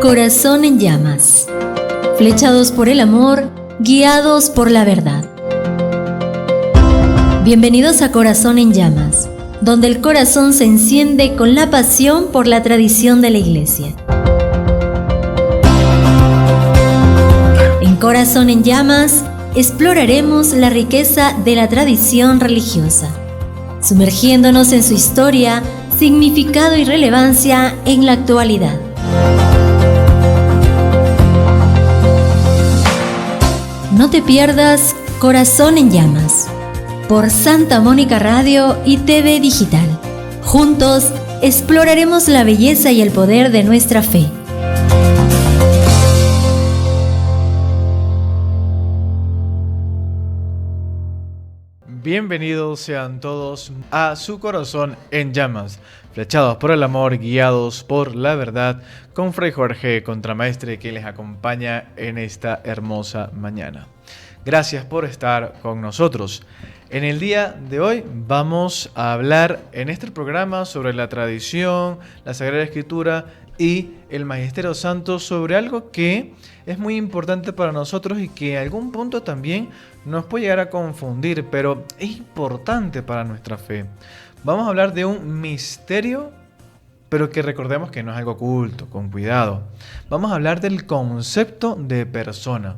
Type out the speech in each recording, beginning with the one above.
Corazón en llamas. Flechados por el amor, guiados por la verdad. Bienvenidos a Corazón en llamas, donde el corazón se enciende con la pasión por la tradición de la Iglesia. En Corazón en llamas, exploraremos la riqueza de la tradición religiosa, sumergiéndonos en su historia, significado y relevancia en la actualidad. No te pierdas Corazón en llamas por Santa Mónica Radio y TV Digital. Juntos exploraremos la belleza y el poder de nuestra fe. Bienvenidos sean todos a su Corazón en llamas, flechados por el amor, guiados por la verdad, con Fray Jorge, contramaestre, que les acompaña en esta hermosa mañana. Gracias por estar con nosotros. En el día de hoy vamos a hablar en este programa sobre la tradición, la Sagrada Escritura y el Magisterio Santo, sobre algo que es muy importante para nosotros y que a algún punto también nos puede llegar a confundir, pero es importante para nuestra fe. Vamos a hablar de un misterio, pero que recordemos que no es algo oculto, con cuidado. Vamos a hablar del concepto de persona.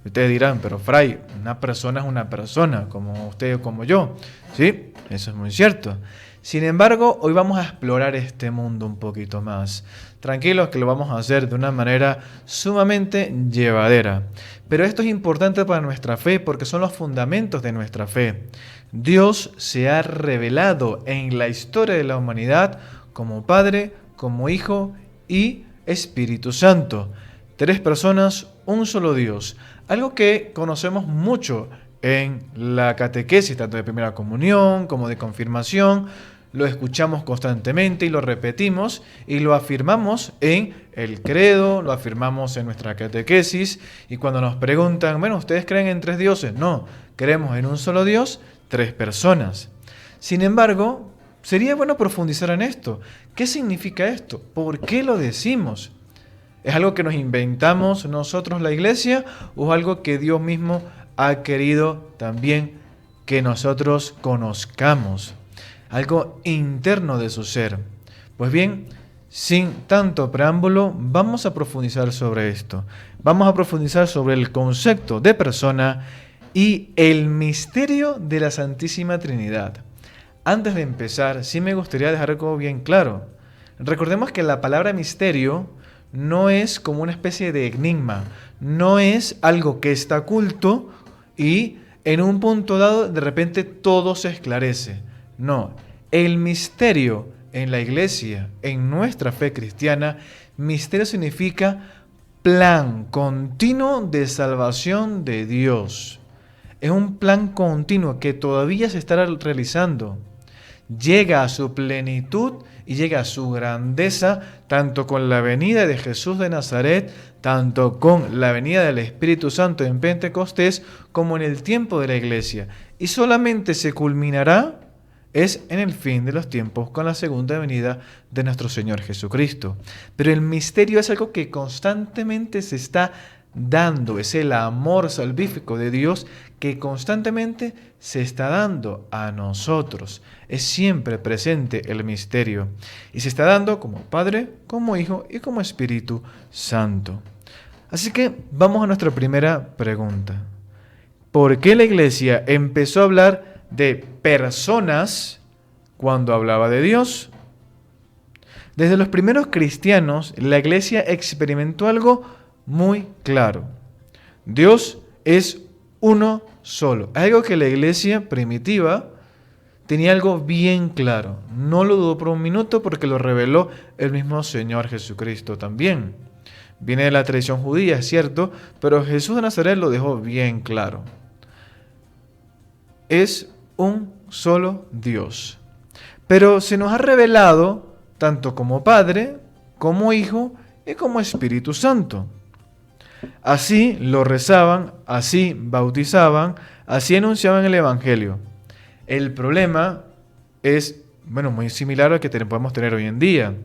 Ustedes dirán, pero Fray, una persona es una persona, como usted o como yo. Sí, eso es muy cierto. Sin embargo, hoy vamos a explorar este mundo un poquito más. Tranquilos que lo vamos a hacer de una manera sumamente llevadera. Pero esto es importante para nuestra fe porque son los fundamentos de nuestra fe. Dios se ha revelado en la historia de la humanidad como Padre, como Hijo y Espíritu Santo. 3 personas, un solo Dios. Algo que conocemos mucho en la catequesis, tanto de primera comunión como de confirmación. Lo escuchamos constantemente y lo repetimos y lo afirmamos en el credo, lo afirmamos en nuestra catequesis. Y cuando nos preguntan, bueno, ¿ustedes creen en 3 dioses? No, creemos en un solo Dios, 3 personas. Sin embargo, sería bueno profundizar en esto. ¿Qué significa esto? ¿Por qué lo decimos? ¿Es algo que nos inventamos nosotros la Iglesia o es algo que Dios mismo ha querido también que nosotros conozcamos? Algo interno de su ser. Pues bien, sin tanto preámbulo, vamos a profundizar sobre esto. Vamos a profundizar sobre el concepto de persona y el misterio de la Santísima Trinidad. Antes de empezar, sí me gustaría dejar algo bien claro. Recordemos que la palabra misterio no es como una especie de enigma, no es algo que está oculto y en un punto dado de repente todo se esclarece. No, el misterio en la Iglesia, en nuestra fe cristiana, misterio significa plan continuo de salvación de Dios. Es un plan continuo que todavía se está realizando. Llega a su plenitud y llega a su grandeza tanto con la venida de Jesús de Nazaret, tanto con la venida del Espíritu Santo en Pentecostés, como en el tiempo de la Iglesia. Y solamente se culminará es en el fin de los tiempos con la segunda venida de nuestro Señor Jesucristo. Pero el misterio es algo que constantemente se está dando, es el amor salvífico de Dios que constantemente se está dando a nosotros. Es siempre presente el misterio y se está dando como Padre, como Hijo y como Espíritu Santo. Así que vamos a nuestra primera pregunta. ¿Por qué la Iglesia empezó a hablar de personas cuando hablaba de Dios? Desde los primeros cristianos, la Iglesia experimentó algo muy claro. Dios es uno solo. Algo que la Iglesia primitiva tenía algo bien claro. No lo dudó por un minuto porque lo reveló el mismo Señor Jesucristo también. Viene de la tradición judía, es cierto, pero Jesús de Nazaret lo dejó bien claro. Es un solo Dios. Pero se nos ha revelado tanto como Padre, como Hijo y como Espíritu Santo. Así lo rezaban, así bautizaban, así anunciaban el Evangelio. El problema es, muy similar al que podemos tener hoy en día.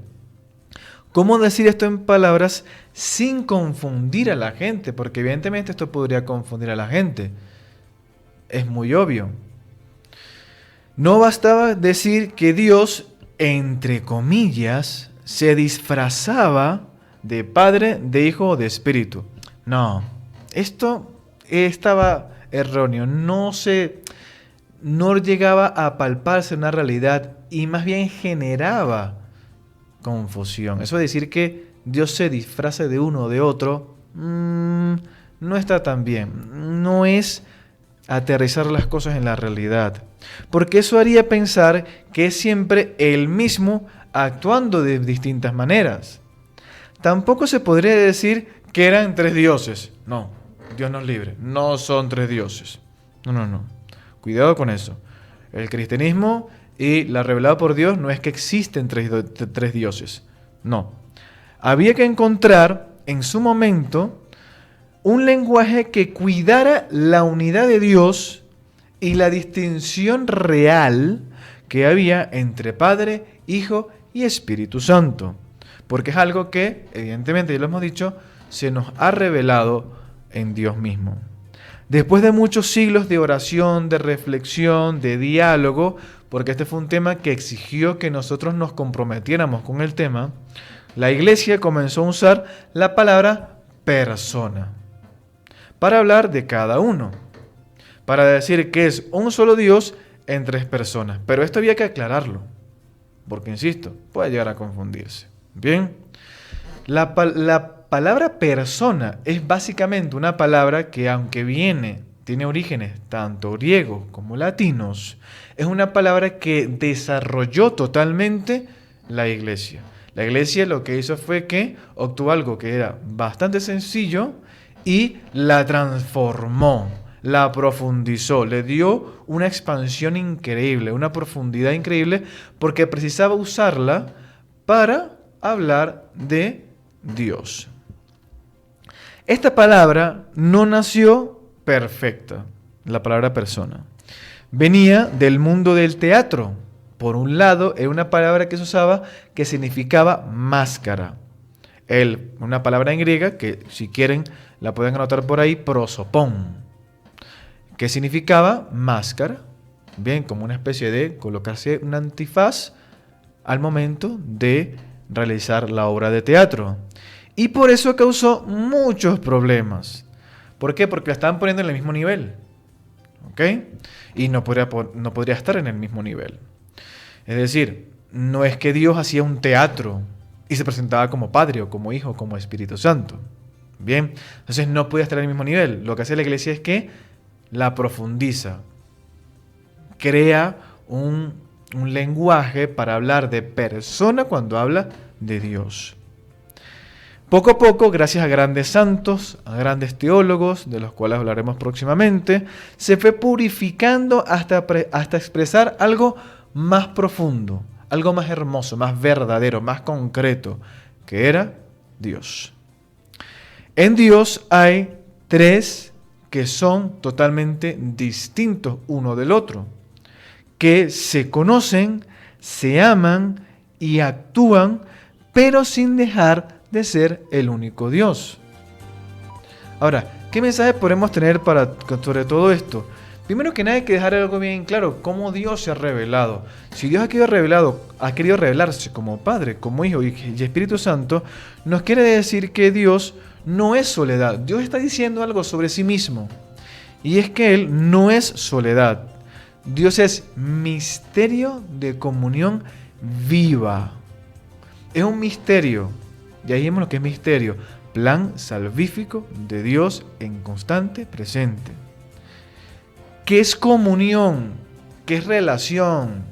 ¿Cómo decir esto en palabras sin confundir a la gente? Porque evidentemente esto podría confundir a la gente. Es muy obvio. No bastaba decir que Dios, entre comillas, se disfrazaba de Padre, de Hijo o de Espíritu. No, esto estaba erróneo. No llegaba a palparse una realidad y más bien generaba confusión. Eso de decir que Dios se disfrace de uno o de otro, no está tan bien. No es aterrizar las cosas en la realidad. Porque eso haría pensar que es siempre el mismo actuando de distintas maneras. Tampoco se podría decir que eran tres dioses. No, Dios nos libre. No son tres dioses. No. Cuidado con eso. El cristianismo y la revelada por Dios no es que existen tres dioses. No. Había que encontrar en su momento un lenguaje que cuidara la unidad de Dios y la distinción real que había entre Padre, Hijo y Espíritu Santo. Porque es algo que, evidentemente, ya lo hemos dicho, se nos ha revelado en Dios mismo. Después de muchos siglos de oración, de reflexión, de diálogo, porque este fue un tema que exigió que nosotros nos comprometiéramos con el tema, la Iglesia comenzó a usar la palabra persona para hablar de cada uno, para decir que es un solo Dios en tres personas. Pero esto había que aclararlo, porque, insisto, puede llegar a confundirse. Bien, la palabra persona es básicamente una palabra que, aunque tiene orígenes tanto griegos como latinos, es una palabra que desarrolló totalmente la Iglesia. La Iglesia lo que hizo fue que obtuvo algo que era bastante sencillo y la transformó, la profundizó, le dio una expansión increíble, una profundidad increíble, porque precisaba usarla para hablar de Dios. Esta palabra no nació perfecta, la palabra persona. Venía del mundo del teatro. Por un lado, era una palabra que se usaba que significaba máscara. Una palabra en griega que, si quieren, la pueden anotar por ahí, prosopón, que significaba máscara. Bien, como una especie de colocarse un antifaz al momento de realizar la obra de teatro. Y por eso causó muchos problemas. ¿Por qué? Porque la estaban poniendo en el mismo nivel. ¿Ok? Y no podría estar en el mismo nivel. Es decir, no es que Dios hacía un teatro y se presentaba como Padre o como Hijo o como Espíritu Santo. Bien, entonces no podía estar en el mismo nivel. Lo que hace la Iglesia es que la profundiza. Crea un lenguaje para hablar de persona cuando habla de Dios. Poco a poco, gracias a grandes santos, a grandes teólogos, de los cuales hablaremos próximamente, se fue purificando hasta expresar algo más profundo, algo más hermoso, más verdadero, más concreto, que era Dios. En Dios hay tres que son totalmente distintos uno del otro, que se conocen, se aman y actúan, pero sin dejar de ser el único Dios. Ahora, ¿qué mensaje podemos tener sobre todo esto? Primero que nada hay que dejar algo bien claro, cómo Dios se ha revelado. Si Dios ha querido revelarse como Padre, como Hijo y Espíritu Santo, nos quiere decir que Dios no es soledad. Dios está diciendo algo sobre sí mismo. Y es que Él no es soledad. Dios es misterio de comunión viva. Es un misterio. Y ahí vemos lo que es misterio. Plan salvífico de Dios en constante presente. ¿Qué es comunión? ¿Qué es relación?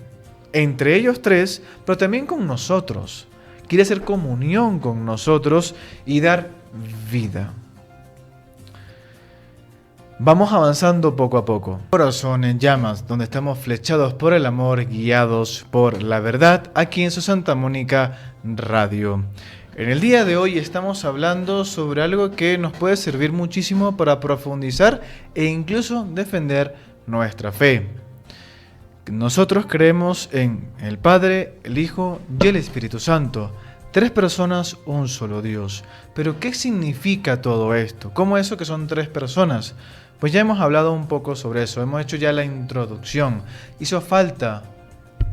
Entre ellos tres, pero también con nosotros. Quiere hacer comunión con nosotros y dar vida. Vamos avanzando poco a poco. Corazón en llamas, donde estamos flechados por el amor, guiados por la verdad, aquí en su Santa Mónica Radio. En el día de hoy estamos hablando sobre algo que nos puede servir muchísimo para profundizar e incluso defender nuestra fe. Nosotros creemos en el Padre, el Hijo y el Espíritu Santo, Tres personas, un solo Dios. Pero ¿qué significa todo esto? ¿Cómo es eso que son tres personas? Pues ya hemos hablado un poco sobre eso, hemos hecho ya la introducción. Hizo falta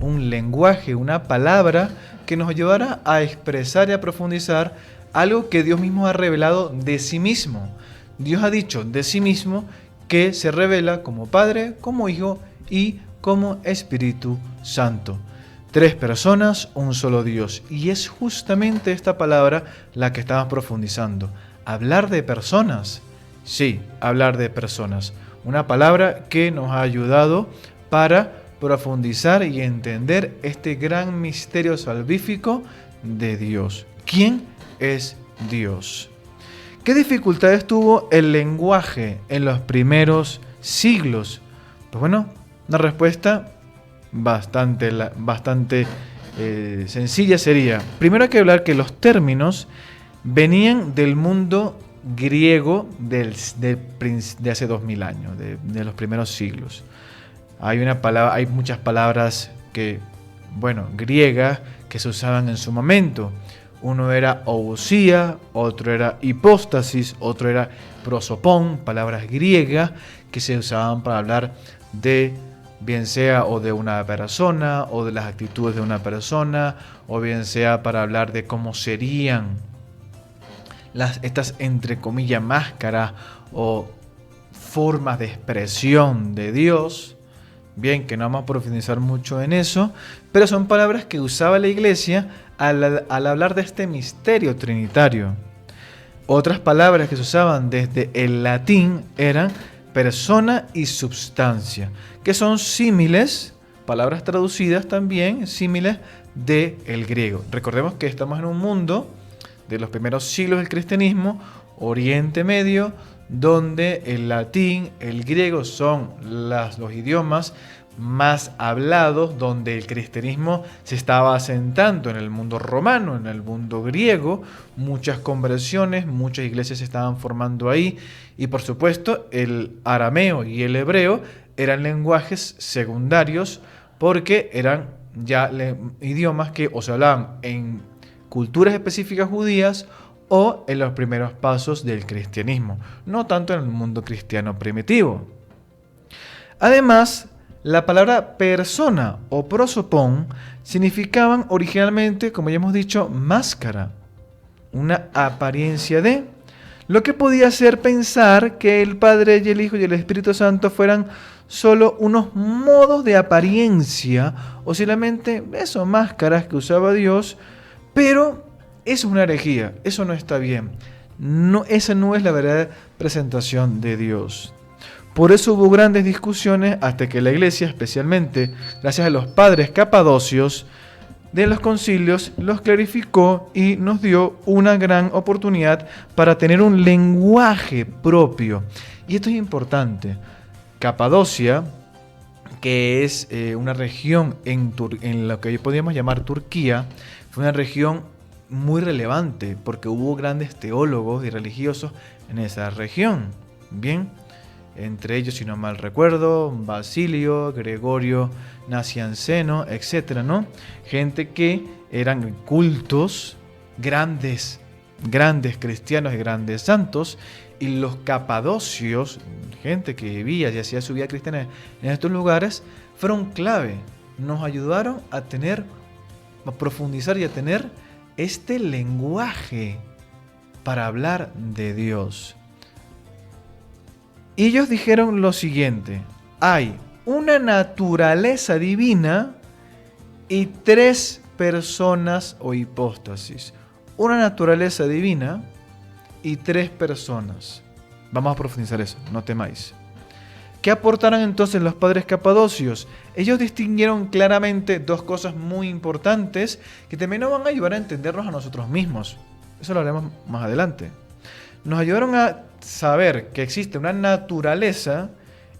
un lenguaje, una palabra que nos ayudara a expresar y a profundizar algo que Dios mismo ha revelado de sí mismo. Dios ha dicho de sí mismo que se revela como Padre, como Hijo y como Espíritu Santo. Tres personas, un solo Dios. Y es justamente esta palabra la que estamos profundizando. Hablar de personas. Sí, hablar de personas. Una palabra que nos ha ayudado para profundizar y entender este gran misterio salvífico de Dios. ¿Quién es Dios? ¿Qué dificultades tuvo el lenguaje en los primeros siglos? Pues bueno, una respuesta bastante sencilla sería, primero hay que hablar que los términos venían del mundo griego de hace 2000 años, de los primeros siglos. Hay muchas palabras griegas que se usaban en su momento. Uno era ousia, otro era hipóstasis, otro era prosopón, palabras griegas que se usaban para hablar de, bien sea o de una persona, o de las actitudes de una persona, o bien sea para hablar de cómo serían estas, entre comillas, máscaras o formas de expresión de Dios. Bien, que no vamos a profundizar mucho en eso, pero son palabras que usaba la iglesia al hablar de este misterio trinitario. Otras palabras que se usaban desde el latín eran persona y substancia, que son símiles, palabras traducidas también, símiles del griego. Recordemos que estamos en un mundo de los primeros siglos del cristianismo, Oriente Medio, donde el latín, el griego son los idiomas más hablados, donde el cristianismo se estaba asentando en el mundo romano, en el mundo griego, muchas conversiones, muchas iglesias se estaban formando ahí, y por supuesto el arameo y el hebreo eran lenguajes secundarios porque eran ya idiomas que o se hablaban en culturas específicas judías o en los primeros pasos del cristianismo, no tanto en el mundo cristiano primitivo. Además, la palabra persona o prosopón significaban originalmente, como ya hemos dicho, máscara, una apariencia de, lo que podía hacer pensar que el Padre y el Hijo y el Espíritu Santo fueran solo unos modos de apariencia o simplemente eso, máscaras que usaba Dios, pero eso es una herejía, eso no está bien. No, esa no es la verdadera presentación de Dios. Por eso hubo grandes discusiones hasta que la iglesia, especialmente gracias a los padres capadocios de los concilios, los clarificó y nos dio una gran oportunidad para tener un lenguaje propio. Y esto es importante. Capadocia, que es una región en lo que hoy podríamos llamar Turquía, fue una región muy relevante porque hubo grandes teólogos y religiosos en esa región. Bien, entre ellos, si no mal recuerdo, Basilio, Gregorio Nacianceno, etcétera, ¿no? Gente que eran cultos, grandes cristianos y grandes santos, y los capadocios, gente que vivía y hacía su vida cristiana en estos lugares, fueron clave. Nos ayudaron a profundizar y a tener este lenguaje para hablar de Dios. Y ellos dijeron lo siguiente: hay una naturaleza divina y tres personas o hipóstasis. Una naturaleza divina y tres personas. Vamos a profundizar eso, no temáis. ¿Qué aportaron entonces los padres capadocios? Ellos distinguieron claramente dos cosas muy importantes que también nos van a ayudar a entendernos a nosotros mismos. Eso lo haremos más adelante. Nos ayudaron a saber que existe una naturaleza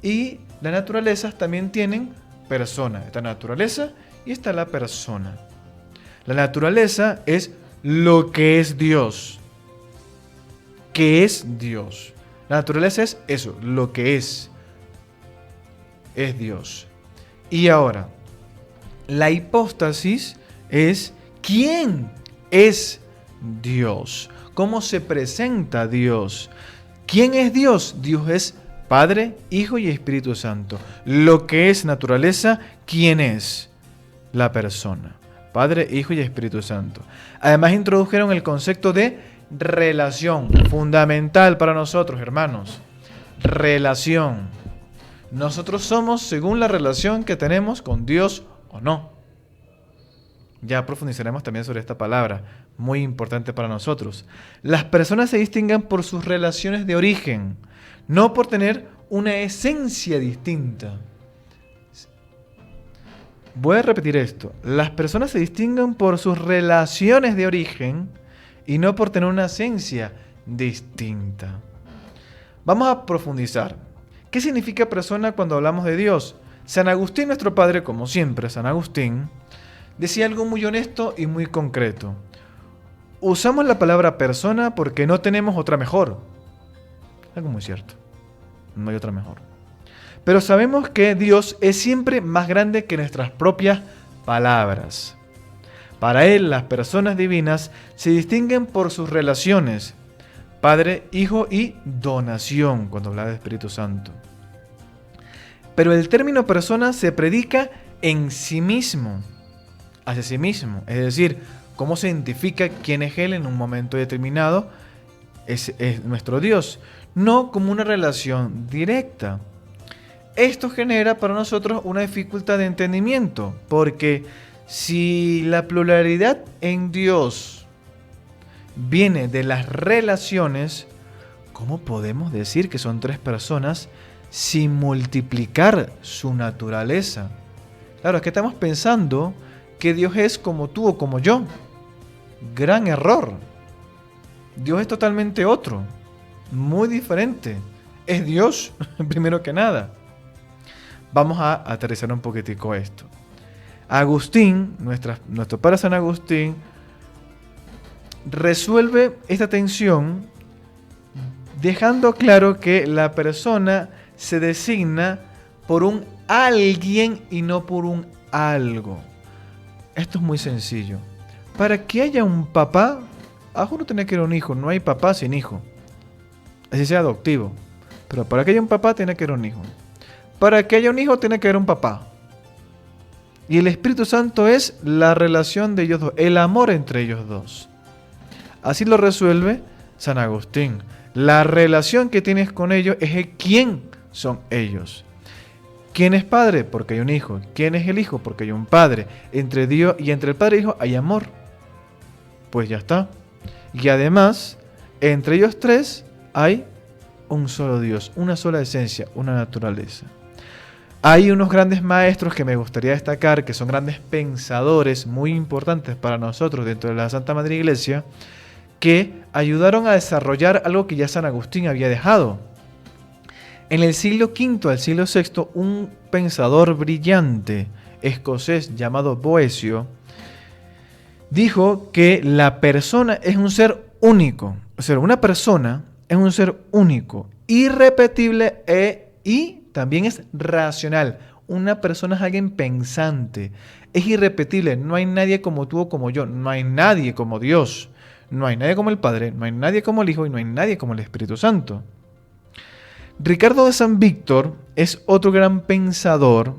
y las naturalezas también tienen persona. Esta naturaleza y está la persona. La naturaleza es lo que es Dios. ¿Qué es Dios? La naturaleza es eso, lo que es Dios. Y ahora, la hipóstasis es quién es Dios, cómo se presenta Dios. ¿Quién es Dios? Dios es Padre, Hijo y Espíritu Santo. Lo que es naturaleza, ¿quién es? La persona. Padre, Hijo y Espíritu Santo. Además introdujeron el concepto de relación, fundamental para nosotros, hermanos. Relación. Nosotros somos según la relación que tenemos con Dios o no. Ya profundizaremos también sobre esta palabra, muy importante para nosotros. Las personas se distinguen por sus relaciones de origen, no por tener una esencia distinta. Voy a repetir esto. Las personas se distinguen por sus relaciones de origen y no por tener una esencia distinta. Vamos a profundizar. ¿Qué significa persona cuando hablamos de Dios? San Agustín, nuestro padre, como siempre, San Agustín, decía algo muy honesto y muy concreto. Usamos la palabra persona porque no tenemos otra mejor. Algo muy cierto. No hay otra mejor. Pero sabemos que Dios es siempre más grande que nuestras propias palabras. Para Él, las personas divinas se distinguen por sus relaciones. Padre, Hijo y donación, cuando habla de Espíritu Santo. Pero el término persona se predica en sí mismo, hacia sí mismo. Es decir, cómo se identifica quién es Él en un momento determinado, es nuestro Dios, no como una relación directa. Esto genera para nosotros una dificultad de entendimiento, porque si la pluralidad en Dios viene de las relaciones, ¿cómo podemos decir que son tres personas sin multiplicar su naturaleza? Claro, es que estamos pensando que Dios es como tú o como yo. Gran error. Dios es totalmente otro, muy diferente. Es Dios, primero que nada. Vamos a aterrizar un poquitico esto. Agustín, nuestro padre San Agustín, resuelve esta tensión dejando claro que la persona se designa por un alguien y no por un algo. Esto es muy sencillo. Para que haya un papá, uno tiene que haber un hijo. No hay papá sin hijo. Así sea adoptivo. Pero para que haya un papá, tiene que haber un hijo. Para que haya un hijo, tiene que haber un papá. Y el Espíritu Santo es la relación de ellos dos, el amor entre ellos dos. Así lo resuelve San Agustín. La relación que tienes con ellos es quién son ellos. ¿Quién es padre? Porque hay un hijo. ¿Quién es el hijo? Porque hay un padre. Entre Dios y entre el padre y el hijo hay amor. Pues ya está. Y además, entre ellos tres hay un solo Dios, una sola esencia, una naturaleza. Hay unos grandes maestros que me gustaría destacar, que son grandes pensadores muy importantes para nosotros dentro de la Santa Madre Iglesia, que ayudaron a desarrollar algo que ya San Agustín había dejado. En el siglo V al siglo VI, un pensador brillante escocés llamado Boecio dijo que la persona es un ser único. O sea, una persona es un ser único, irrepetible y también es racional. Una persona es alguien pensante, es irrepetible. No hay nadie como tú o como yo, no hay nadie como Dios, no hay nadie como el Padre, no hay nadie como el Hijo y no hay nadie como el Espíritu Santo. Ricardo de San Víctor es otro gran pensador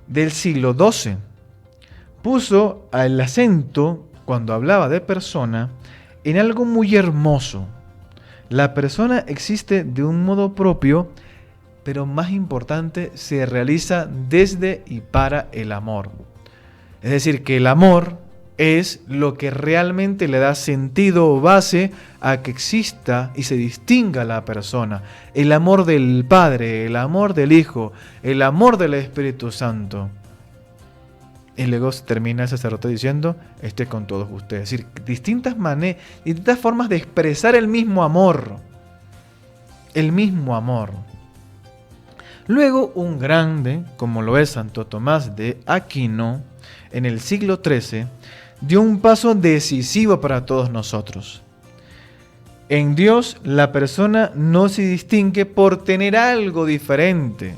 del siglo XII. Puso el acento, cuando hablaba de persona, en algo muy hermoso. La persona existe de un modo propio, pero más importante, se realiza desde y para el amor. Es decir, que el amor es lo que realmente le da sentido o base a que exista y se distinga la persona. El amor del Padre, el amor del Hijo, el amor del Espíritu Santo. Y luego termina el sacerdote diciendo, esté con todos ustedes. Es decir, distintas formas de expresar el mismo amor. El mismo amor. Luego un grande, como lo es Santo Tomás de Aquino, en el siglo XIII, dio un paso decisivo para todos nosotros. En Dios la persona no se distingue por tener algo diferente,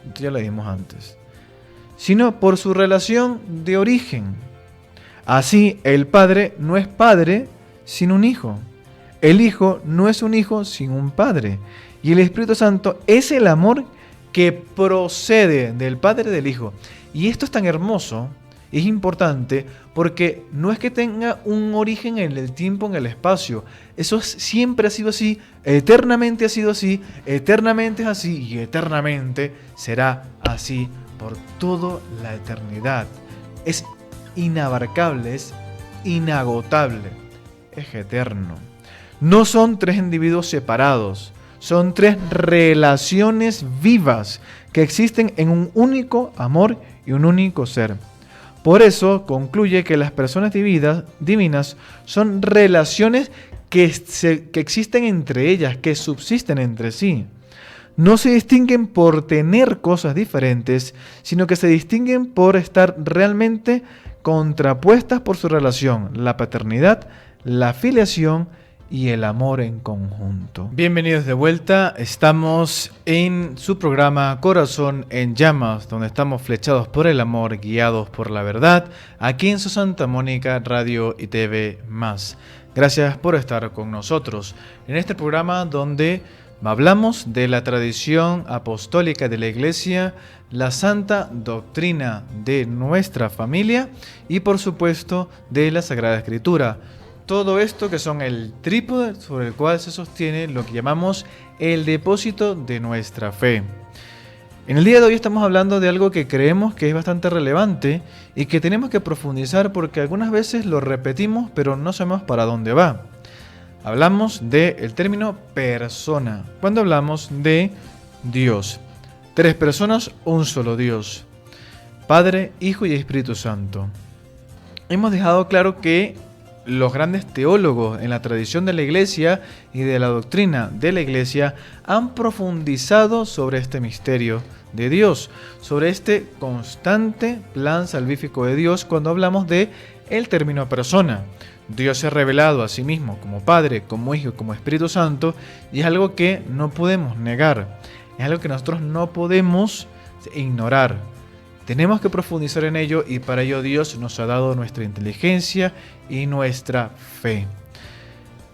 esto ya lo dijimos antes, sino por su relación de origen. Así, el Padre no es Padre sin un Hijo. El Hijo no es un Hijo sin un Padre. Y el Espíritu Santo es el amor que procede del Padre y del Hijo. Y esto es tan hermoso, es importante, porque no es que tenga un origen en el tiempo, en el espacio. Eso siempre ha sido así, eternamente ha sido así, eternamente es así y eternamente será así por toda la eternidad. Es inabarcable, es inagotable, es eterno. No son tres individuos separados, son tres relaciones vivas que existen en un único amor y un único ser. Por eso concluye que las personas divinas son relaciones que existen entre ellas, que subsisten entre sí. No se distinguen por tener cosas diferentes, sino que se distinguen por estar realmente contrapuestas por su relación, la paternidad, la filiación y el amor en conjunto. Bienvenidos de vuelta, estamos en su programa Corazón en Llamas, donde estamos flechados por el amor, guiados por la verdad, aquí en su Santa Mónica Radio y TV+. Gracias por estar con nosotros en este programa donde hablamos de la tradición apostólica de la Iglesia, la santa doctrina de nuestra familia y por supuesto de la Sagrada Escritura. Todo esto que son el trípode sobre el cual se sostiene lo que llamamos el depósito de nuestra fe. En el día de hoy estamos hablando de algo que creemos que es bastante relevante y que tenemos que profundizar porque algunas veces lo repetimos pero no sabemos para dónde va. Hablamos del término persona, cuando hablamos de Dios. Tres personas, un solo Dios. Padre, Hijo y Espíritu Santo. Hemos dejado claro que los grandes teólogos en la tradición de la Iglesia y de la doctrina de la Iglesia han profundizado sobre este misterio de Dios, sobre este constante plan salvífico de Dios cuando hablamos de el término persona. Dios se ha revelado a sí mismo como Padre, como Hijo, como Espíritu Santo y es algo que no podemos negar, es algo que nosotros no podemos ignorar. Tenemos que profundizar en ello y para ello Dios nos ha dado nuestra inteligencia y nuestra fe.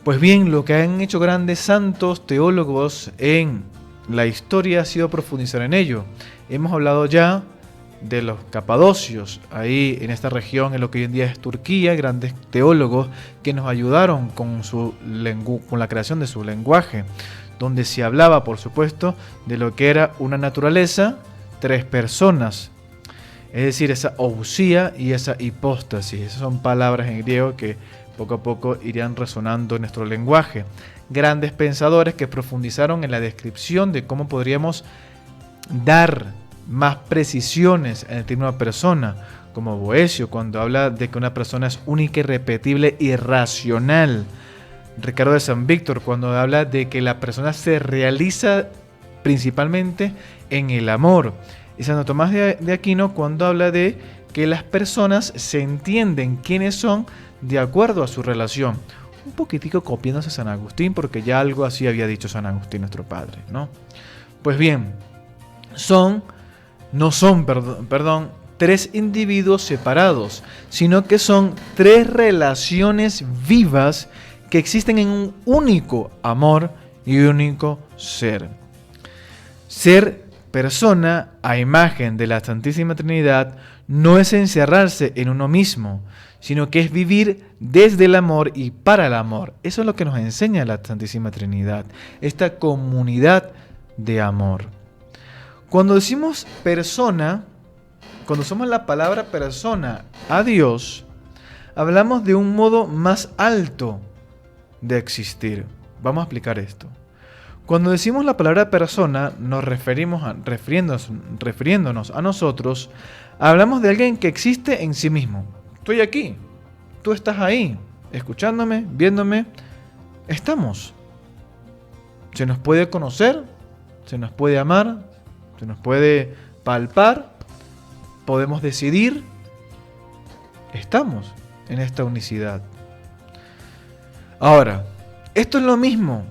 Pues bien, lo que han hecho grandes santos teólogos en la historia ha sido profundizar en ello. Hemos hablado ya de los capadocios, ahí en esta región, en lo que hoy en día es Turquía, grandes teólogos que nos ayudaron con la creación de su lenguaje, donde se hablaba, por supuesto, de lo que era una naturaleza, tres personas. Es decir, esa ousia y esa hipóstasis. Esas son palabras en griego que poco a poco irían resonando en nuestro lenguaje. Grandes pensadores que profundizaron en la descripción de cómo podríamos dar más precisiones en el término persona, como Boecio, cuando habla de que una persona es única, irrepetible y racional. Ricardo de San Víctor, cuando habla de que la persona se realiza principalmente en el amor. Y Santo Tomás de Aquino cuando habla de que las personas se entienden quiénes son de acuerdo a su relación. Un poquitico copiándose a San Agustín, porque ya algo así había dicho San Agustín, nuestro padre, ¿no? Pues bien, no son tres individuos separados, sino que son tres relaciones vivas que existen en un único amor y un único ser. Ser persona a imagen de la Santísima Trinidad no es encerrarse en uno mismo, sino que es vivir desde el amor y para el amor. Eso es lo que nos enseña la Santísima Trinidad, esta comunidad de amor. Cuando decimos persona, cuando usamos la palabra persona a Dios, hablamos de un modo más alto de existir. Vamos a explicar esto. Cuando decimos la palabra persona, nos refiriéndonos a nosotros, hablamos de alguien que existe en sí mismo. Estoy aquí, tú estás ahí, escuchándome, viéndome, estamos. Se nos puede conocer, se nos puede amar, se nos puede palpar, podemos decidir, estamos en esta unicidad. Ahora, ¿esto es lo mismo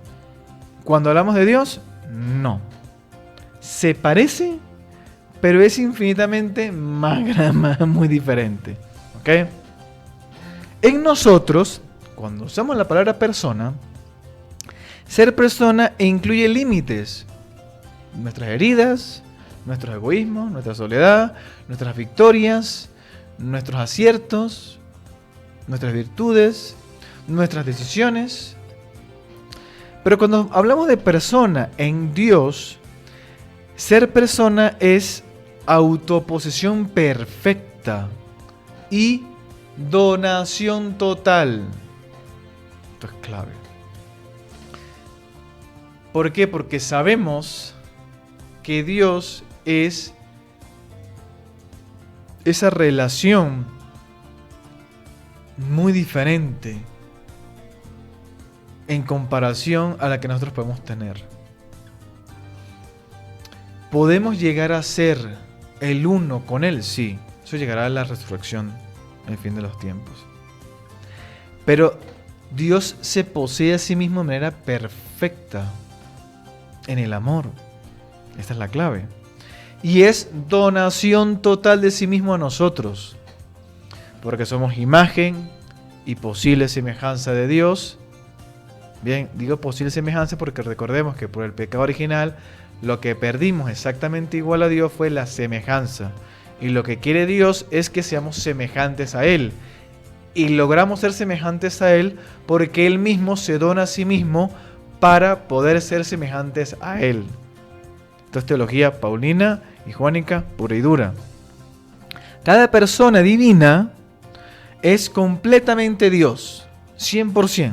cuando hablamos de Dios? No. Se parece, pero es infinitamente muy diferente. ¿Ok? En nosotros, cuando usamos la palabra persona, ser persona incluye límites. Nuestras heridas, nuestros egoísmos, nuestra soledad, nuestras victorias, nuestros aciertos, nuestras virtudes, nuestras decisiones. Pero cuando hablamos de persona en Dios, ser persona es autoposesión perfecta y donación total. Esto es clave. ¿Por qué? Porque sabemos que Dios es esa relación muy diferente en comparación a la que nosotros podemos tener. ¿Podemos llegar a ser el uno con Él? Sí, eso llegará a la resurrección, el fin de los tiempos. Pero Dios se posee a sí mismo de manera perfecta en el amor. Esta es la clave. Y es donación total de sí mismo a nosotros. Porque somos imagen y posible semejanza de Dios. Bien, digo posible semejanza porque recordemos que por el pecado original lo que perdimos exactamente igual a Dios fue la semejanza. Y lo que quiere Dios es que seamos semejantes a Él. Y logramos ser semejantes a Él porque Él mismo se dona a sí mismo para poder ser semejantes a Él. Esto es teología paulina y juánica pura y dura. Cada persona divina es completamente Dios, 100%.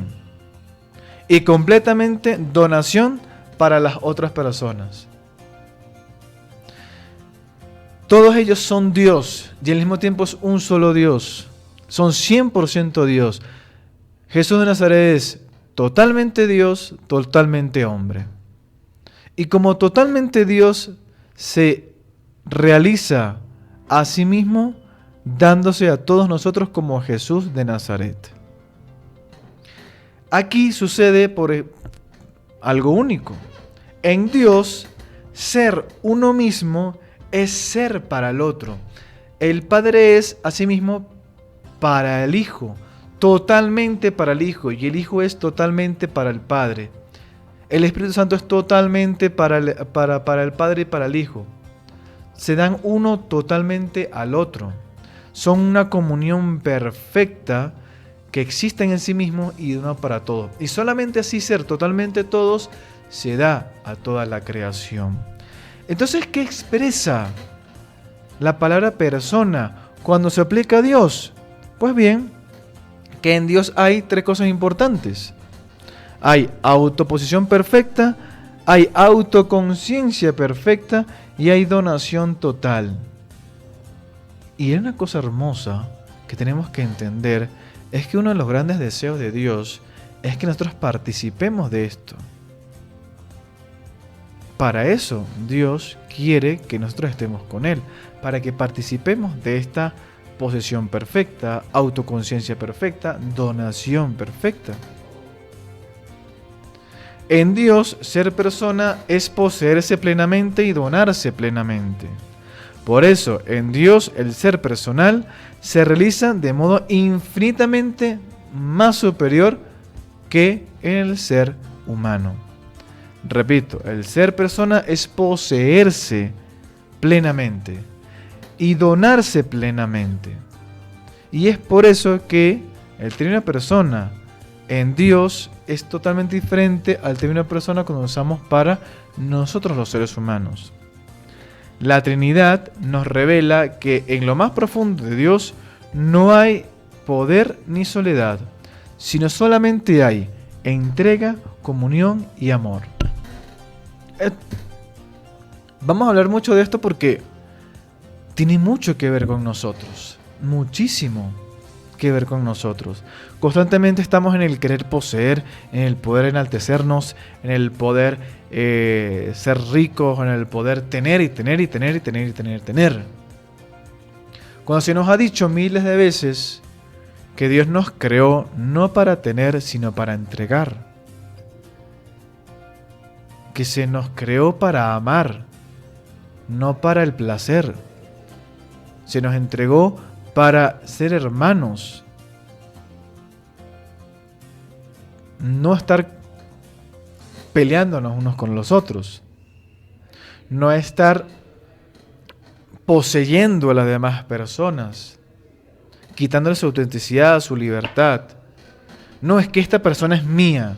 Y completamente donación para las otras personas. Todos ellos son Dios y al mismo tiempo es un solo Dios. Son 100% Dios. Jesús de Nazaret es totalmente Dios, totalmente hombre. Y como totalmente Dios se realiza a sí mismo dándose a todos nosotros como Jesús de Nazaret. Aquí sucede por algo único. En Dios, ser uno mismo es ser para el otro. El Padre es asimismo para el Hijo, totalmente para el Hijo, y el Hijo es totalmente para el Padre. El Espíritu Santo es totalmente para el Padre y para el Hijo. Se dan uno totalmente al otro. Son una comunión perfecta que existen en sí mismos y de uno para todos. Y solamente así ser totalmente todos se da a toda la creación. Entonces, ¿qué expresa la palabra persona cuando se aplica a Dios? Pues bien, que en Dios hay tres cosas importantes. Hay autoposición perfecta, hay autoconciencia perfecta y hay donación total. Y hay una cosa hermosa que tenemos que entender, es que uno de los grandes deseos de Dios es que nosotros participemos de esto. Para eso Dios quiere que nosotros estemos con Él, para que participemos de esta posesión perfecta, autoconciencia perfecta, donación perfecta. En Dios, ser persona es poseerse plenamente y donarse plenamente. Por eso, en Dios, el ser personal se realiza de modo infinitamente más superior que en el ser humano. Repito, el ser persona es poseerse plenamente y donarse plenamente. Y es por eso que el término persona en Dios es totalmente diferente al término persona cuando usamos para nosotros los seres humanos. La Trinidad nos revela que en lo más profundo de Dios no hay poder ni soledad, sino solamente hay entrega, comunión y amor. Vamos a hablar mucho de esto porque tiene mucho que ver con nosotros, muchísimo que ver con nosotros. Constantemente estamos en el querer poseer, en el poder enaltecernos, en el poder ser ricos, en el poder tener y tener y tener y tener y tener y tener. Cuando se nos ha dicho miles de veces que Dios nos creó no para tener, sino para entregar. Que se nos creó para amar, no para el placer. Se nos entregó para ser hermanos. no estar peleándonos unos con los otros, no estar poseyendo a las demás personas, quitándole su autenticidad, su libertad. No, es que esta persona es mía.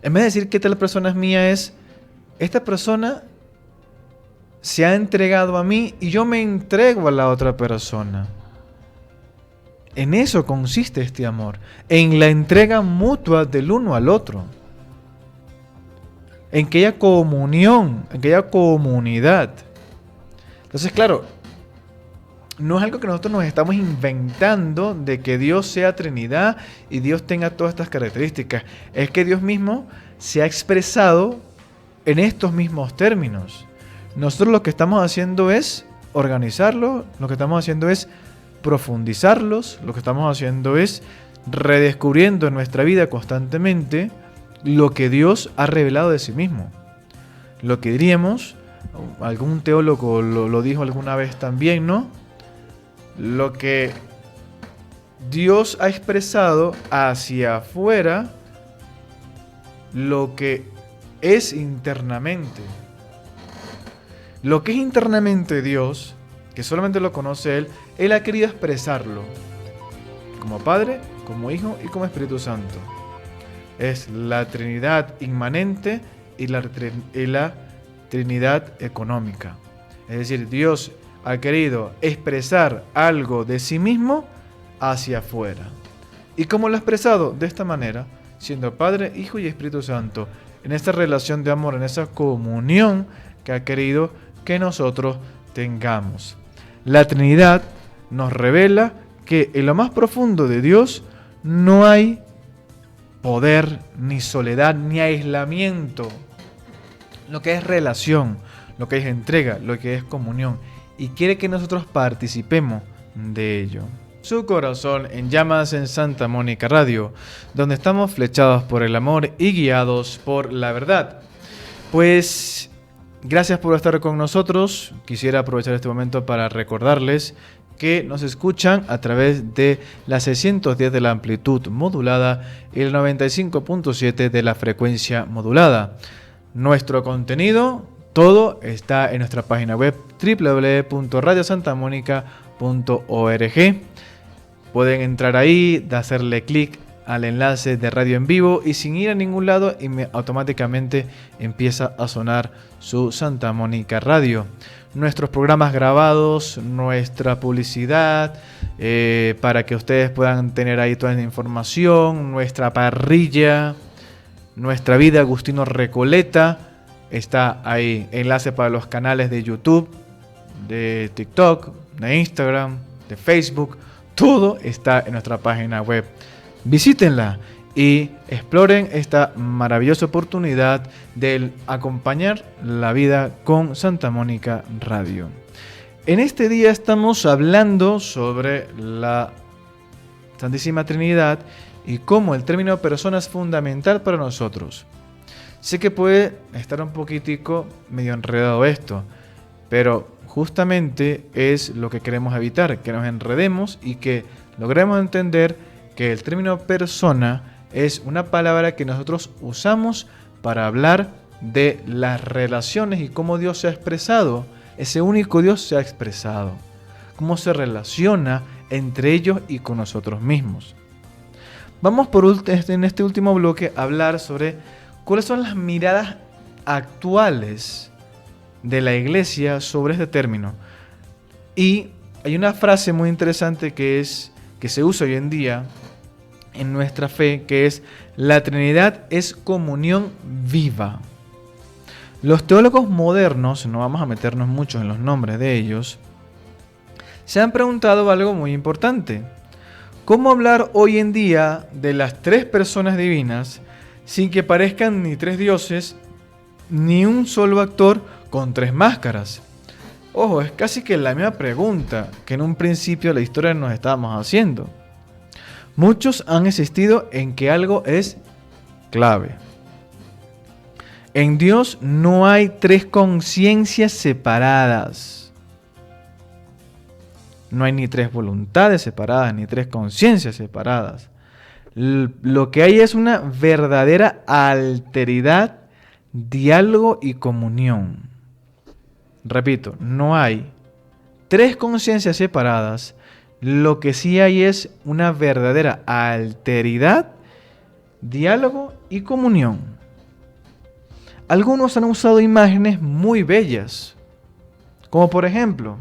En vez de decir que tal persona es mía, esta persona se ha entregado a mí y yo me entrego a la otra persona. En eso consiste este amor, en la entrega mutua del uno al otro, en que haya comunión, en que haya comunidad. Entonces, claro, no es algo que nosotros nos estamos inventando de que Dios sea Trinidad y Dios tenga todas estas características. Es que Dios mismo se ha expresado en estos mismos términos. Nosotros lo que estamos haciendo es organizarlo, lo que estamos haciendo es profundizarlos, lo que estamos haciendo es redescubriendo en nuestra vida constantemente lo que Dios ha revelado de sí mismo. Lo que diríamos, algún teólogo lo dijo alguna vez también, ¿no? Lo que Dios ha expresado hacia afuera, lo que es internamente. Lo que es internamente Dios, que solamente lo conoce Él ha querido expresarlo como Padre, como Hijo y como Espíritu Santo. Es la Trinidad inmanente y la Trinidad económica. Es decir, Dios ha querido expresar algo de sí mismo hacia afuera. ¿Y cómo lo ha expresado? De esta manera, siendo Padre, Hijo y Espíritu Santo, en esta relación de amor, en esa comunión que ha querido que nosotros tengamos. La Trinidad nos revela que en lo más profundo de Dios no hay poder, ni soledad, ni aislamiento. Lo que es relación, lo que es entrega, lo que es comunión. Y quiere que nosotros participemos de ello. Su corazón en llamas en Santa Mónica Radio, donde estamos flechados por el amor y guiados por la verdad. Pues gracias por estar con nosotros. Quisiera aprovechar este momento para recordarles que nos escuchan a través de la 610 de la amplitud modulada y el 95.7 de la frecuencia modulada. Nuestro contenido, todo está en nuestra página web www.radiosantamonica.org. Pueden entrar ahí, hacerle clic al enlace de radio en vivo y sin ir a ningún lado automáticamente empieza a sonar su Santa Mónica Radio. Nuestros programas grabados, nuestra publicidad, para que ustedes puedan tener ahí toda la información, nuestra parrilla, nuestra vida Agustino Recoleta, está ahí. Enlace para los canales de YouTube, de TikTok, de Instagram, de Facebook, todo está en nuestra página web. Visítenla y exploren esta maravillosa oportunidad de acompañar la vida con Santa Mónica Radio. En este día estamos hablando sobre la Santísima Trinidad y cómo el término persona es fundamental para nosotros. Sé que puede estar un poquitico medio enredado esto, pero justamente es lo que queremos evitar, que nos enredemos y que logremos entender que el término persona es una palabra que nosotros usamos para hablar de las relaciones y cómo Dios se ha expresado. Ese único Dios se ha expresado. Cómo se relaciona entre ellos y con nosotros mismos. Vamos en este último bloque a hablar sobre cuáles son las miradas actuales de la Iglesia sobre este término. Y hay una frase muy interesante que se usa hoy en día en nuestra fe, que es: la Trinidad es comunión viva. Los teólogos modernos, no vamos a meternos mucho en los nombres de ellos, se han preguntado algo muy importante. ¿Cómo hablar hoy en día de las tres personas divinas sin que parezcan ni tres dioses, ni un solo actor con tres máscaras? Ojo, es casi que la misma pregunta que en un principio de la historia nos estábamos haciendo. Muchos han insistido en que algo es clave. En Dios no hay tres conciencias separadas. No hay ni tres voluntades separadas, ni tres conciencias separadas. Lo que hay es una verdadera alteridad, diálogo y comunión. Repito, no hay tres conciencias separadas. Lo que sí hay es una verdadera alteridad, diálogo y comunión. Algunos han usado imágenes muy bellas, como por ejemplo,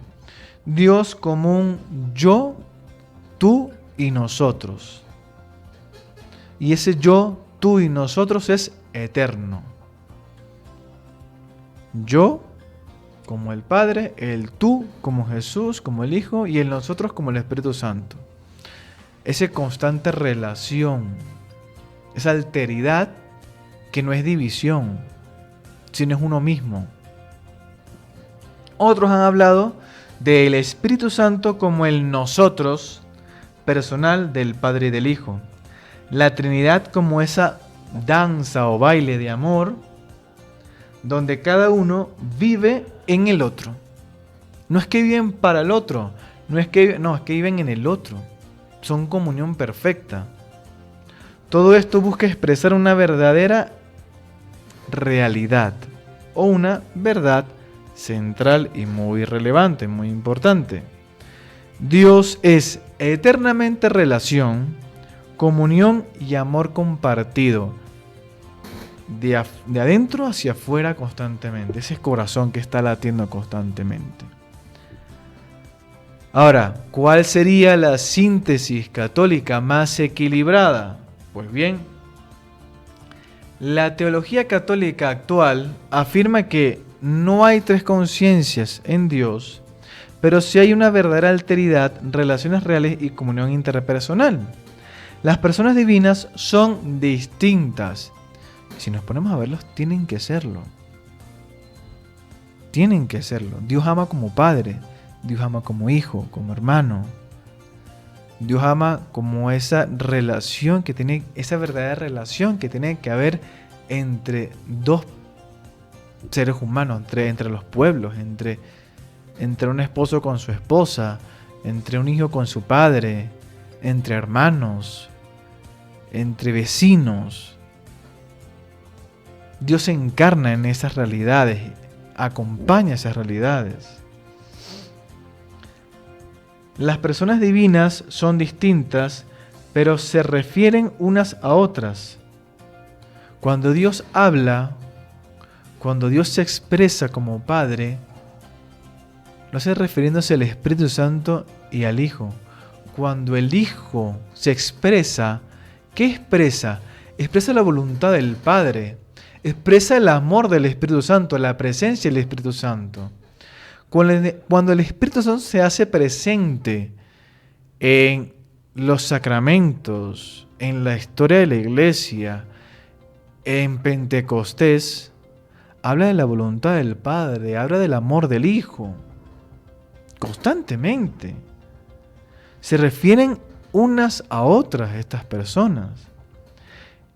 Dios como un yo, tú y nosotros. Y ese yo, tú y nosotros es eterno. Yo como el Padre, el tú como Jesús, como el Hijo, y el nosotros como el Espíritu Santo. Esa constante relación, esa alteridad que no es división, sino es uno mismo. Otros han hablado del Espíritu Santo como el nosotros personal del Padre y del Hijo. La Trinidad como esa danza o baile de amor donde cada uno vive en el otro. No es que viven para el otro, es que viven en el otro. Son comunión perfecta. Todo esto busca expresar una verdadera realidad o una verdad central y muy relevante, muy importante. Dios es eternamente relación, comunión y amor compartido. De adentro hacia afuera constantemente. Ese corazón que está latiendo constantemente. Ahora, ¿cuál sería la síntesis católica más equilibrada? Pues bien, la teología católica actual afirma que no hay tres conciencias en Dios, pero sí hay una verdadera alteridad, relaciones reales y comunión interpersonal. Las personas divinas son distintas. Si nos ponemos a verlos, tienen que serlo. Tienen que serlo. Dios ama como padre, Dios ama como hijo, como hermano. Dios ama como esa relación que tiene, esa verdadera relación que tiene que haber entre dos seres humanos, entre los pueblos, entre un esposo con su esposa, entre un hijo con su padre, entre hermanos, entre vecinos. Dios se encarna en esas realidades, acompaña esas realidades. Las personas divinas son distintas, pero se refieren unas a otras. Cuando Dios habla, cuando Dios se expresa como Padre, lo hace refiriéndose al Espíritu Santo y al Hijo. Cuando el Hijo se expresa, ¿qué expresa? Expresa la voluntad del Padre. Expresa el amor del Espíritu Santo, la presencia del Espíritu Santo. Cuando el Espíritu Santo se hace presente en los sacramentos, en la historia de la iglesia, en Pentecostés, habla de la voluntad del Padre, habla del amor del Hijo, constantemente. Se refieren unas a otras estas personas.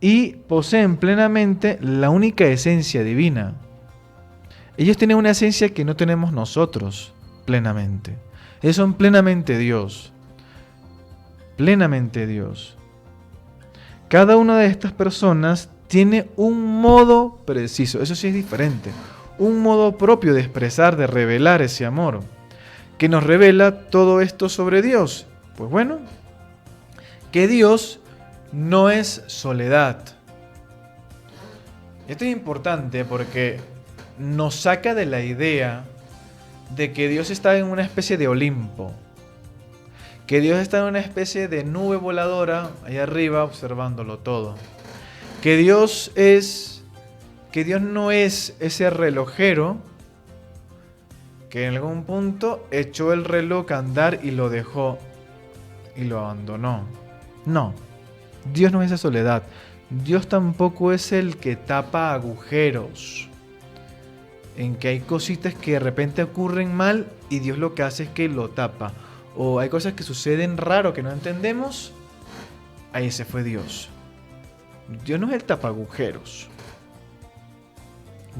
Y poseen plenamente la única esencia divina. Ellos tienen una esencia que no tenemos nosotros plenamente. Ellos son plenamente Dios. Plenamente Dios. Cada una de estas personas tiene un modo preciso, eso sí es diferente. Un modo propio de expresar, de revelar ese amor. ¿Qué nos revela todo esto sobre Dios? Pues bueno, que Dios no es soledad. Esto es importante porque nos saca de la idea de que Dios está en una especie de Olimpo, que Dios está en una especie de nube voladora allá arriba observándolo todo, que Dios no es ese relojero que en algún punto echó el reloj a andar y lo dejó y lo abandonó. No. Dios no es esa soledad. Dios tampoco es el que tapa agujeros, en que hay cositas que de repente ocurren mal y Dios lo que hace es que lo tapa. O hay cosas que suceden raro que no entendemos. Ahí se fue Dios. Dios no es el tapa agujeros.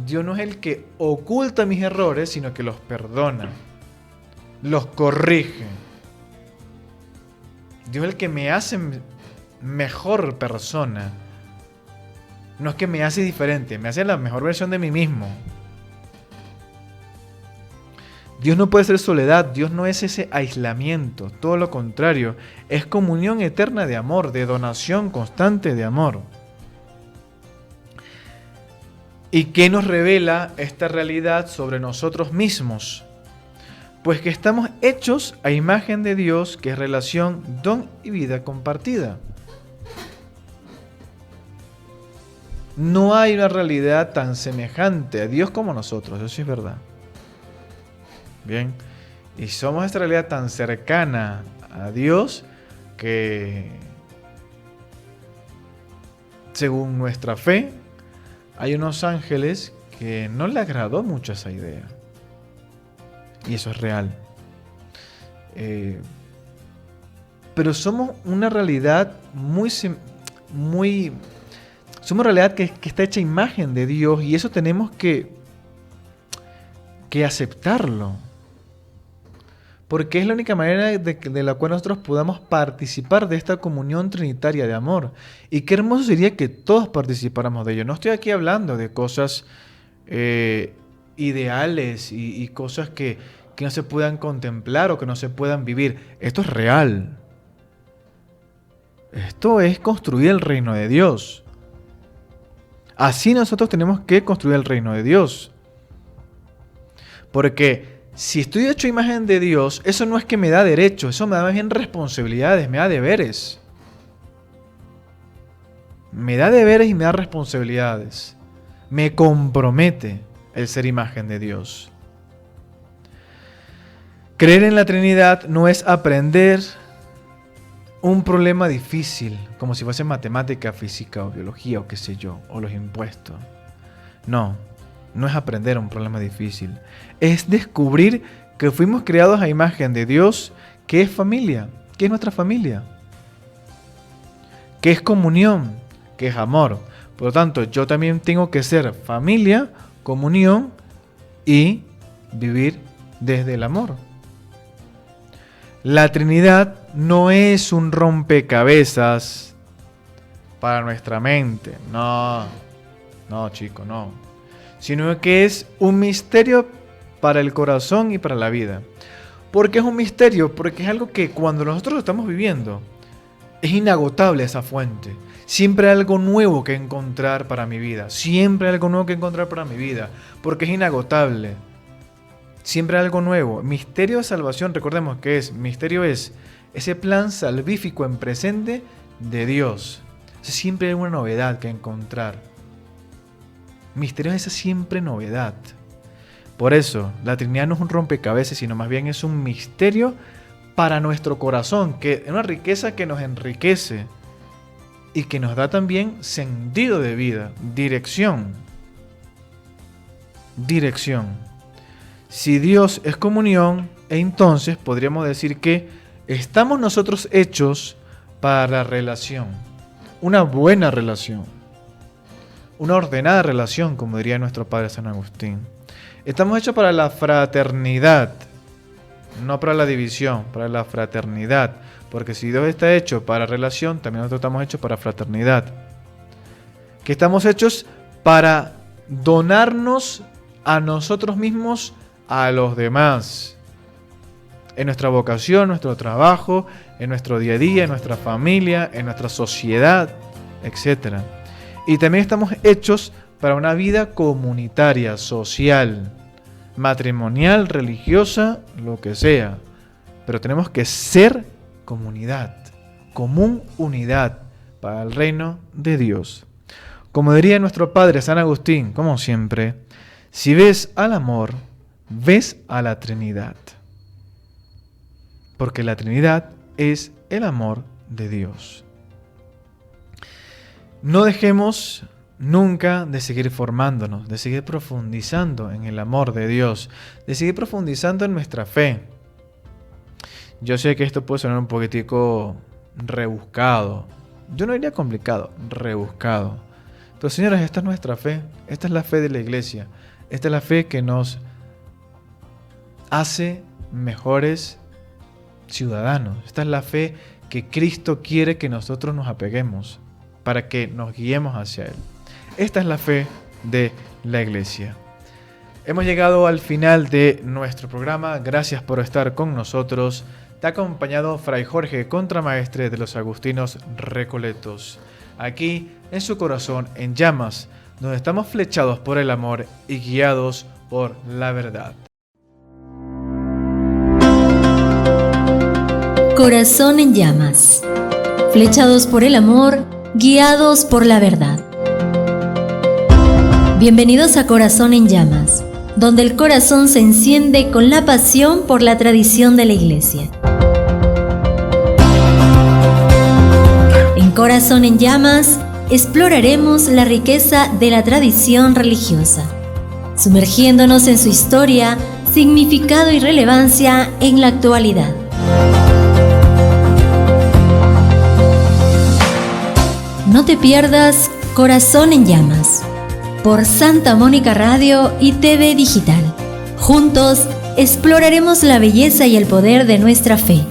Dios no es el que oculta mis errores, sino que los perdona, los corrige. Dios es el que me hace mejor persona. No es que me hace diferente, me hace la mejor versión de mí mismo. Dios no puede ser soledad, Dios no es ese aislamiento, todo lo contrario, es comunión eterna de amor, de donación constante de amor. ¿Y qué nos revela esta realidad sobre nosotros mismos? Pues que estamos hechos a imagen de Dios, que es relación, don y vida compartida. No hay una realidad tan semejante a Dios como nosotros, eso sí es verdad. Bien, y somos esta realidad tan cercana a Dios que, según nuestra fe, hay unos ángeles que no le agradó mucho esa idea. Y eso es real. Pero somos una realidad somos una realidad que está hecha a imagen de Dios, y eso tenemos que aceptarlo. Porque es la única manera de la cual nosotros podamos participar de esta comunión trinitaria de amor. Y qué hermoso sería que todos participáramos de ello. No estoy aquí hablando de cosas ideales y cosas que no se puedan contemplar o que no se puedan vivir. Esto es real. Esto es construir el reino de Dios. Así nosotros tenemos que construir el reino de Dios. Porque si estoy hecho a imagen de Dios, eso no es que me da derechos, eso me da más bien responsabilidades, me da deberes. Me da deberes y me da responsabilidades. Me compromete el ser imagen de Dios. Creer en la Trinidad no es aprender un problema difícil, como si fuese matemática, física o biología o qué sé yo, o los impuestos. No es aprender un problema difícil. Es descubrir que fuimos creados a imagen de Dios, que es familia, que es nuestra familia, que es comunión, que es amor. Por lo tanto, yo también tengo que ser familia, comunión y vivir desde el amor. La Trinidad no es un rompecabezas para nuestra mente. No, chico, no. Sino que es un misterio para el corazón y para la vida. ¿Por qué es un misterio? Porque es algo que cuando nosotros lo estamos viviendo, es inagotable esa fuente. Siempre hay algo nuevo que encontrar para mi vida. Siempre hay algo nuevo que encontrar para mi vida. Porque es inagotable. Siempre hay algo nuevo. Misterio de salvación, recordemos que misterio es ese plan salvífico en presente de Dios. Siempre hay una novedad que encontrar. Misterio es esa siempre novedad. Por eso, la Trinidad no es un rompecabezas, sino más bien es un misterio para nuestro corazón, que es una riqueza que nos enriquece y que nos da también sentido de vida, dirección. Si Dios es comunión, entonces podríamos decir que estamos nosotros hechos para la relación, una buena relación, una ordenada relación, como diría nuestro padre San Agustín. Estamos hechos para la fraternidad, no para la división, para la fraternidad. Porque si Dios está hecho para relación, también nosotros estamos hechos para fraternidad. Que estamos hechos para donarnos a nosotros mismos, a los demás. En nuestra vocación, en nuestro trabajo, en nuestro día a día, en nuestra familia, en nuestra sociedad, etc. Y también estamos hechos para una vida comunitaria, social, matrimonial, religiosa, lo que sea. Pero tenemos que ser comunidad, común unidad para el reino de Dios. Como diría nuestro padre San Agustín, como siempre, si ves al amor, ves a la Trinidad. Porque la Trinidad es el amor de Dios. No dejemos nunca de seguir formándonos, de seguir profundizando en el amor de Dios, de seguir profundizando en nuestra fe. Yo sé que esto puede sonar un poquitico rebuscado. Yo no diría complicado, rebuscado. Pero señores, esta es nuestra fe. Esta es la fe de la iglesia. Esta es la fe que nos hace mejores ciudadanos. Esta es la fe que Cristo quiere que nosotros nos apeguemos para que nos guiemos hacia Él. Esta es la fe de la Iglesia. Hemos llegado al final de nuestro programa. Gracias por estar con nosotros. Te ha acompañado Fray Jorge, contramaestre de los Agustinos Recoletos, aquí en su corazón en llamas, donde estamos flechados por el amor y guiados por la verdad. Corazón en llamas, flechados por el amor, guiados por la verdad. Bienvenidos a Corazón en llamas, donde el corazón se enciende con la pasión por la tradición de la Iglesia. En Corazón en llamas, exploraremos la riqueza de la tradición religiosa, sumergiéndonos en su historia, significado y relevancia en la actualidad. No te pierdas Corazón en llamas por Santa Mónica Radio y TV Digital. Juntos exploraremos la belleza y el poder de nuestra fe.